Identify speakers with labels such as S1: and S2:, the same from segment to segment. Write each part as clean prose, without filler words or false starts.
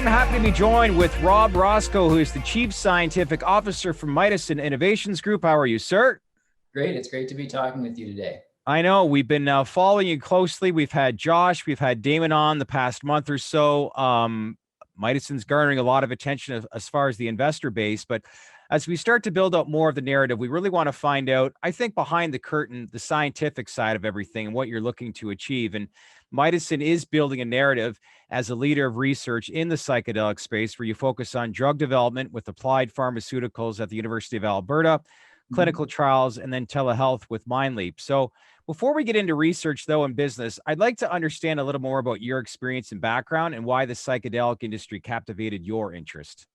S1: Happy to be joined with Rob Roscow, who is the Chief Scientific Officer from Mydecine Innovations Group. How are you, sir?
S2: Great. It's great to be talking with you today.
S1: I know we've been following you closely. We've had Josh, we've had Damon on the past month or so. Mydecine's garnering a lot of attention as far as the investor base, but as we start to build out more of the narrative, we really want to find out, I think, behind the curtain, the scientific side of everything and what you're looking to achieve. And Mydecine is building a narrative as a leader of research in the psychedelic space where you focus on drug development with applied pharmaceuticals at the University of Alberta, clinical trials, and then telehealth with MindLeap. So before we get into research, though, and business, I'd like to understand a little more about your experience and background and why the psychedelic industry captivated your interest.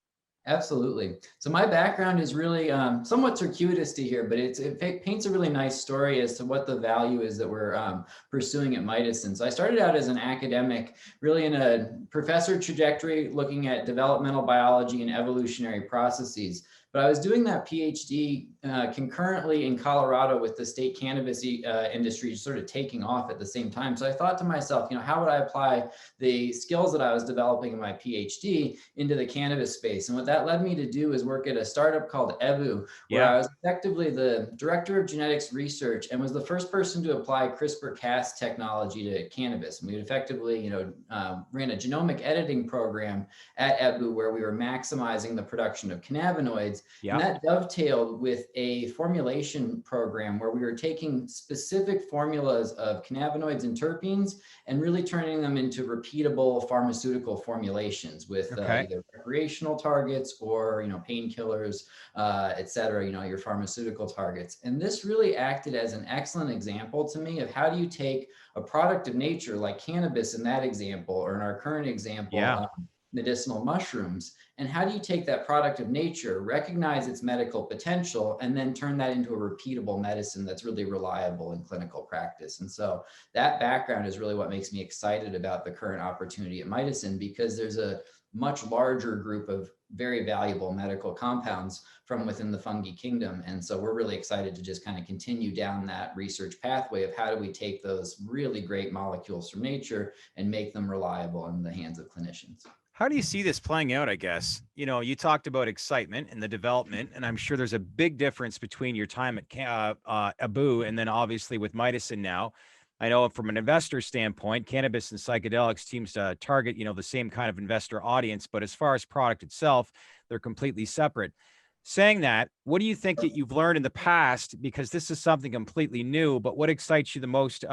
S2: Absolutely. So my background is really somewhat circuitous to here, but it paints a really nice story as to what the value is that we're pursuing at Mydecine. So I started out as an academic, really in a professor trajectory, looking at developmental biology and evolutionary processes. But I was doing that PhD concurrently in Colorado with the state cannabis industry sort of taking off at the same time. So I thought to myself, how would I apply the skills that I was developing in my PhD into the cannabis space? And what that led me to do is work at a startup called Ebbu, where I was effectively the director of genetics research and was the first person to apply CRISPR-Cas technology to cannabis. And we effectively, ran a genomic editing program at Ebbu where we were maximizing the production of cannabinoids. And that dovetailed with a formulation program where we were taking specific formulas of cannabinoids and terpenes and really turning them into repeatable pharmaceutical formulations with either recreational targets or, painkillers, et cetera, your pharmaceutical targets. And this really acted as an excellent example to me of how do you take a product of nature like cannabis in that example, or in our current example, medicinal mushrooms, and how do you take that product of nature, recognize its medical potential, and then turn that into a repeatable medicine that's really reliable in clinical practice? And so that background is really what makes me excited about the current opportunity at Mydecine, because there's a much larger group of very valuable medical compounds from within the fungi kingdom. And so we're really excited to just kind of continue down that research pathway of how do we take those really great molecules from nature and make them reliable in the hands of clinicians.
S1: How do you see this playing out, I guess? You talked about excitement and the development, and I'm sure there's a big difference between your time at Ebbu and then obviously with Mydecine now. I know from an investor standpoint, cannabis and psychedelics seems to target, the same kind of investor audience, but as far as product itself, they're completely separate. Saying that, what do you think that you've learned in the past? Because this is something completely new, but what excites you the most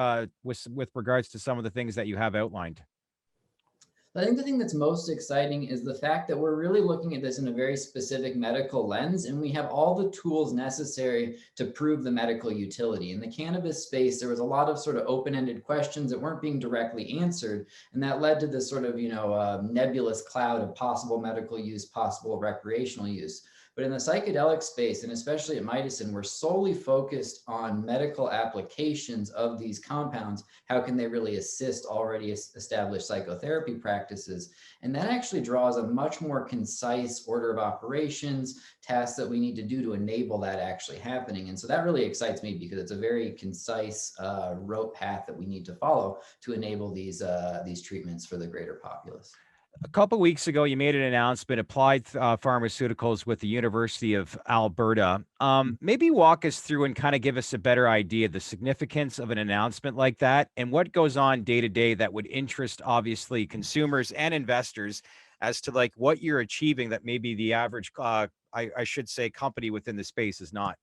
S1: with regards to some of the things that you have outlined?
S2: I think the thing that's most exciting is the fact that we're really looking at this in a very specific medical lens, and we have all the tools necessary to prove the medical utility. In the cannabis space, there was a lot of sort of open-ended questions that weren't being directly answered, and that led to this sort of, nebulous cloud of possible medical use, possible recreational use. But in the psychedelic space, and especially at Mydecine, we're solely focused on medical applications of these compounds. How can they really assist already established psychotherapy practices? And that actually draws a much more concise order of operations, tasks that we need to do to enable that actually happening. And so that really excites me because it's a very concise rote path that we need to follow to enable these treatments for the greater populace.
S1: A couple of weeks ago, you made an announcement, applied pharmaceuticals with the University of Alberta. Maybe walk us through and kind of give us a better idea of the significance of an announcement like that and what goes on day to day that would interest, obviously, consumers and investors as to like what you're achieving that maybe the average, I should say, company within the space is not.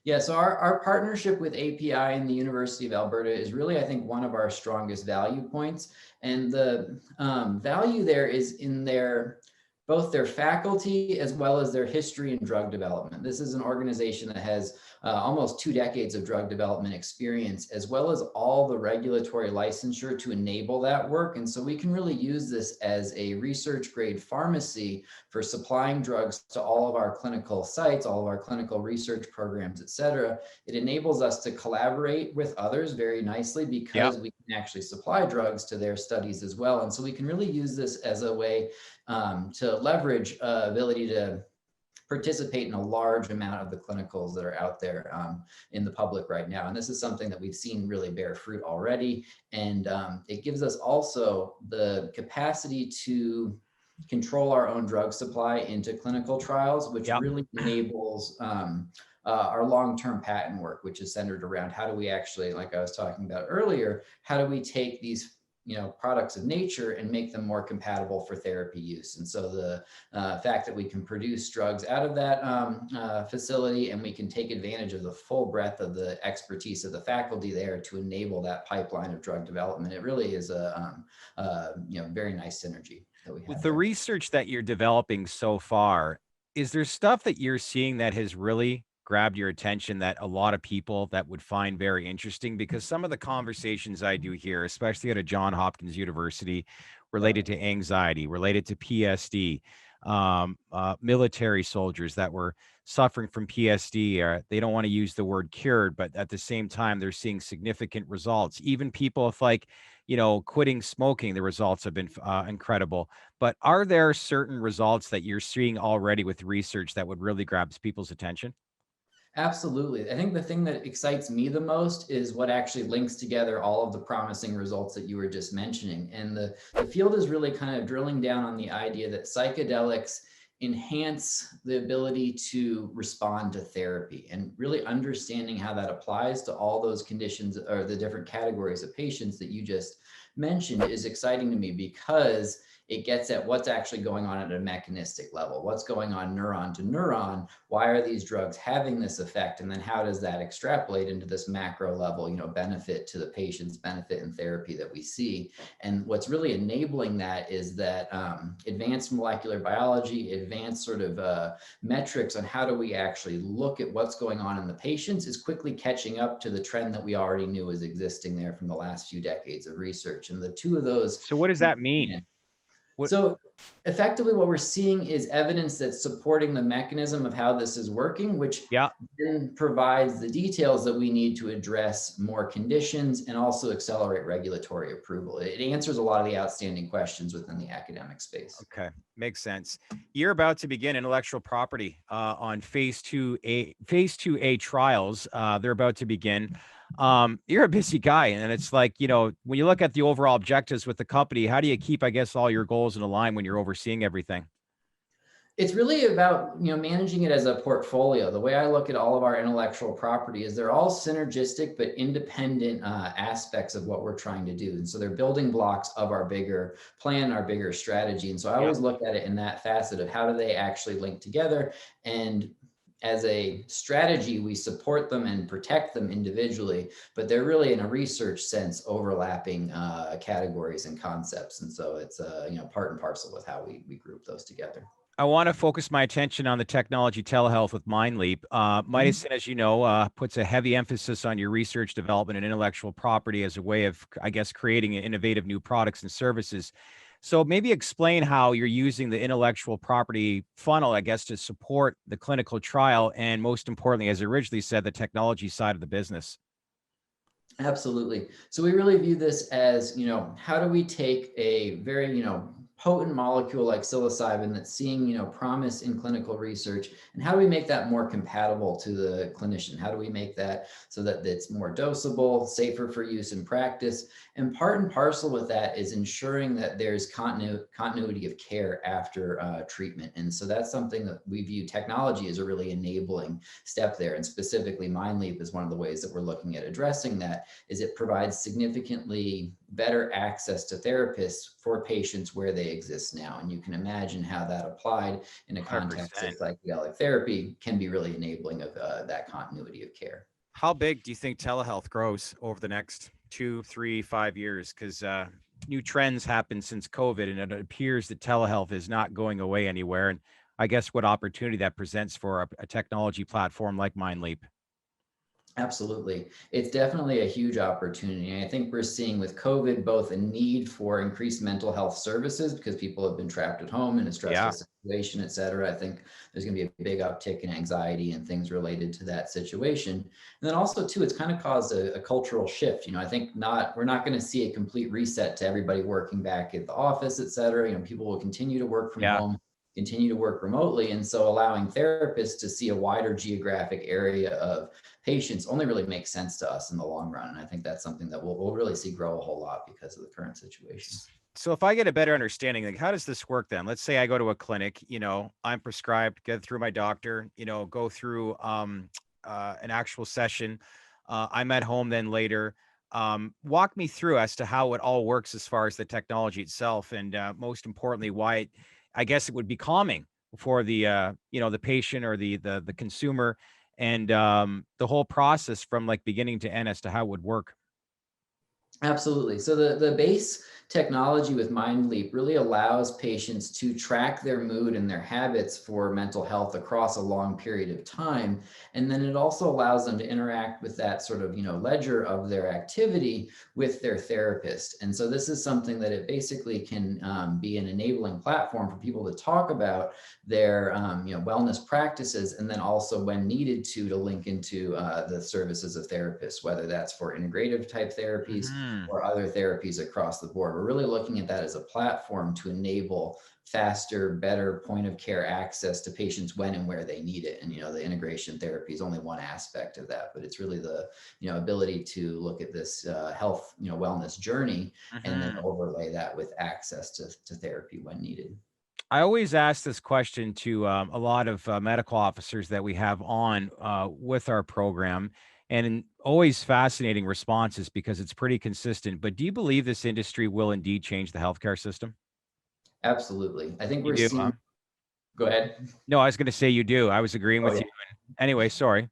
S2: Yeah, so our partnership with API and the University of Alberta is really, I think, one of our strongest value points. And the value there is in both their faculty as well as their history in drug development. This is an organization that has almost 2 decades of drug development experience, as well as all the regulatory licensure to enable that work. And so we can really use this as a research grade pharmacy for supplying drugs to all of our clinical sites, all of our clinical research programs, et cetera. It enables us to collaborate with others very nicely because we can actually supply drugs to their studies as well. And so we can really use this as a way to leverage ability to participate in a large amount of the clinicals that are out there in the public right now. And this is something that we've seen really bear fruit already. And it gives us also the capacity to control our own drug supply into clinical trials, which
S1: Yeah.
S2: really enables our long-term patent work, which is centered around how do we actually, like I was talking about earlier, how do we take these products of nature and make them more compatible for therapy use. And so the fact that we can produce drugs out of that facility, and we can take advantage of the full breadth of the expertise of the faculty there to enable that pipeline of drug development, it really is a very nice synergy that we
S1: With
S2: have
S1: the
S2: there.
S1: research that you're developing so far, is there stuff that you're seeing that has really grabbed your attention that a lot of people that would find very interesting? Because some of the conversations I do here, especially at a John Hopkins University,
S2: Yeah.
S1: related to anxiety, related to PSD, military soldiers that were suffering from PSD, or they don't want to use the word cured, but at the same time, they're seeing significant results. Even people with like, quitting smoking, the results have been incredible. But are there certain results that you're seeing already with research that would really grab people's attention?
S2: Absolutely. I think the thing that excites me the most is what actually links together all of the promising results that you were just mentioning. And the field is really kind of drilling down on the idea that psychedelics enhance the ability to respond to therapy, and really understanding how that applies to all those conditions or the different categories of patients that you just mentioned is exciting to me, because it gets at what's actually going on at a mechanistic level. What's going on neuron to neuron? Why are these drugs having this effect? And then how does that extrapolate into this macro level, benefit to the patient's, benefit in therapy that we see? And what's really enabling that is that advanced molecular biology, advanced sort of metrics on how do we actually look at what's going on in the patients is quickly catching up to the trend that we already knew was existing there from the last few decades of research. And the two of those,
S1: So what does that mean? What
S2: so effectively, what we're seeing is evidence that's supporting the mechanism of how this is working, which
S1: Yeah.
S2: then provides the details that we need to address more conditions and also accelerate regulatory approval. It answers a lot of the outstanding questions within the academic space.
S1: Okay, makes sense. You're about to begin intellectual property on phase 2A trials. They're about to begin. You're a busy guy, and it's like, when you look at the overall objectives with the company, how do you keep, I guess, all your goals in a line when you're overseeing everything?
S2: It's really about managing it as a portfolio. The way I look at all of our intellectual property is they're all synergistic but independent aspects of what we're trying to do, and so they're building blocks of our bigger plan, our bigger strategy. And so I
S1: Yeah.
S2: always look at it in that facet of how do they actually link together. And as a strategy, we support them and protect them individually, but they're really, in a research sense, overlapping categories and concepts. And so it's part and parcel with how we group those together.
S1: I want to focus my attention on the technology telehealth with MindLeap.
S2: Mhm.
S1: Mydecine, as you know, puts a heavy emphasis on your research, development, and intellectual property as a way of, I guess, creating innovative new products and services. So maybe explain how you're using the intellectual property funnel, I guess, to support the clinical trial, and most importantly, as I originally said, the technology side of the business.
S2: Absolutely. So we really view this as, how do we take a very, potent molecule like psilocybin that's seeing, promise in clinical research, and how do we make that more compatible to the clinician? How do we make that so that it's more dosable, safer for use in practice? And part and parcel with that is ensuring that there's continuity of care after treatment. And so that's something that we view technology as a really enabling step there. And specifically, MindLeap is one of the ways that we're looking at addressing that, is it provides significantly better access to therapists for patients where they exist now. And you can imagine how that applied in a context of
S1: 100%.
S2: psychedelic therapy can be really enabling of that continuity of care.
S1: How big do you think telehealth grows over the next 2, 3, 5 years? Because new trends happen since COVID, and it appears that telehealth is not going away anywhere. And I guess what opportunity that presents for a technology platform like MindLeap.
S2: Absolutely. It's definitely a huge opportunity. I think we're seeing with COVID both a need for increased mental health services because people have been trapped at home in a stressful
S1: Yeah,
S2: situation, et cetera. I think there's going to be a big uptick in anxiety and things related to that situation. And then also, too, it's kind of caused a cultural shift. I think we're not going to see a complete reset to everybody working back at the office, et cetera. People will continue to work from
S1: yeah.
S2: home, continue to work remotely. And so allowing therapists to see a wider geographic area of patients only really makes sense to us in the long run. And I think that's something that we'll really see grow a whole lot because of the current situation.
S1: So if I get a better understanding, like how does this work then? Let's say I go to a clinic, I'm prescribed, get through my doctor, go through an actual session. I'm at home then later. Walk me through as to how it all works as far as the technology itself, and most importantly, why I guess it would be calming for the patient or the consumer, and the whole process from like beginning to end as to how it would work.
S2: Absolutely. So the base technology with MindLeap really allows patients to track their mood and their habits for mental health across a long period of time. And then it also allows them to interact with that sort of, ledger of their activity with their therapist. And so this is something that it basically can be an enabling platform for people to talk about their, wellness practices, and then also when needed to link into the services of therapists, whether that's for integrative type therapies
S1: Mhm.
S2: or other therapies across the board. We're really looking at that as a platform to enable faster, better point of care access to patients when and where they need it. And, the integration therapy is only one aspect of that, but it's really the, ability to look at this health, wellness journey and then
S1: Mhm.
S2: overlay that with access to therapy when needed.
S1: I always ask this question to a lot of medical officers that we have on with our program, and always fascinating responses because it's pretty consistent. But do you believe this industry will indeed change the healthcare system?
S2: Absolutely. I think
S1: You
S2: we're
S1: do,
S2: seeing,
S1: huh?
S2: go ahead.
S1: No, I was going to say you do. I was agreeing
S2: Oh,
S1: with
S2: yeah.
S1: you. Anyway, sorry.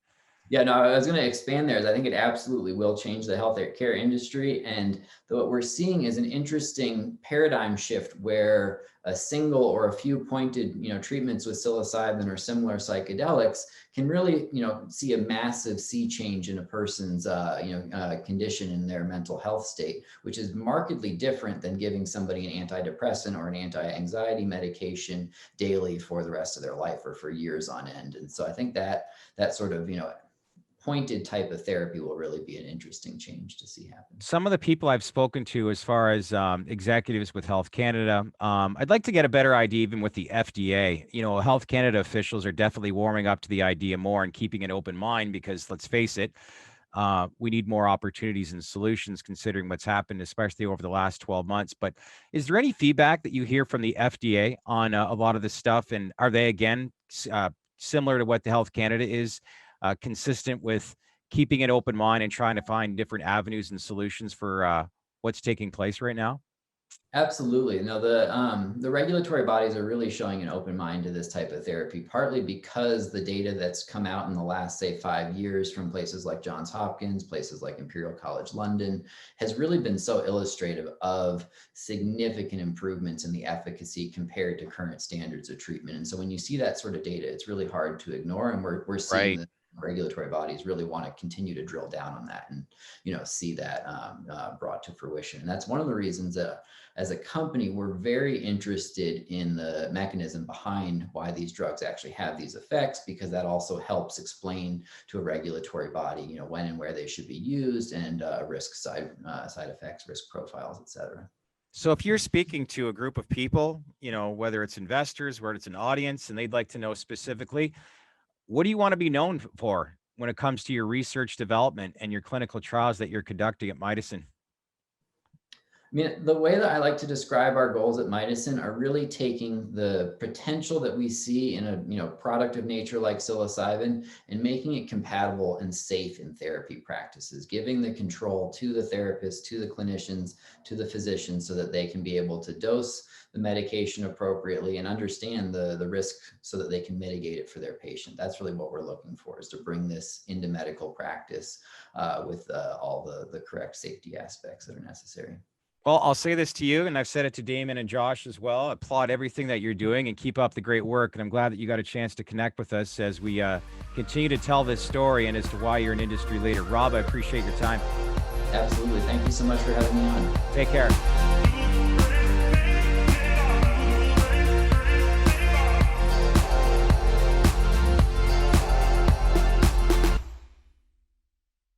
S2: Yeah, no, I was going to expand there. Is I think it absolutely will change the healthcare industry, and what we're seeing is an interesting paradigm shift where a single or a few pointed, treatments with psilocybin or similar psychedelics can really, see a massive sea change in a person's, condition in their mental health state, which is markedly different than giving somebody an antidepressant or an anti-anxiety medication daily for the rest of their life or for years on end. And so I think that sort of, pointed type of therapy will really be an interesting change to see happen.
S1: Some of the people I've spoken to, as far as executives with Health Canada, I'd like to get a better idea even with the FDA. Health Canada officials are definitely warming up to the idea more and keeping an open mind because let's face it, we need more opportunities and solutions considering what's happened, especially over the last 12 months. But is there any feedback that you hear from the FDA on a lot of this stuff? And are they, again, similar to what the Health Canada is, consistent with keeping an open mind and trying to find different avenues and solutions for what's taking place right now?
S2: Absolutely. No, the regulatory bodies are really showing an open mind to this type of therapy, partly because the data that's come out in the last, say, 5 years from places like Johns Hopkins, places like Imperial College London, has really been so illustrative of significant improvements in the efficacy compared to current standards of treatment. And so when you see that sort of data, it's really hard to ignore. And we're seeing
S1: Right.
S2: that regulatory bodies really want to continue to drill down on that and see that brought to fruition. And that's one of the reasons that as a company, we're very interested in the mechanism behind why these drugs actually have these effects, because that also helps explain to a regulatory body, when and where they should be used, and risk side effects, risk profiles, et cetera.
S1: So if you're speaking to a group of people, whether it's investors, whether it's an audience, and they'd like to know specifically, what do you want to be known for when it comes to your research development and your clinical trials that you're conducting at Mydecine?
S2: I mean, the way that I like to describe our goals at Mydecine are really taking the potential that we see in a product of nature like psilocybin and making it compatible and safe in therapy practices, giving the control to the therapists, to the clinicians, to the physicians, so that they can be able to dose the medication appropriately and understand the risk so that they can mitigate it for their patient. That's really what we're looking for, is to bring this into medical practice with all the correct safety aspects that are necessary.
S1: Well, I'll say this to you, and I've said it to Damon and Josh as well. Applaud everything that you're doing and keep up the great work. And I'm glad that you got a chance to connect with us as we continue to tell this story and as to why you're an industry leader. Rob, I appreciate your time.
S2: Absolutely. Thank you so much for having me on.
S1: Take care.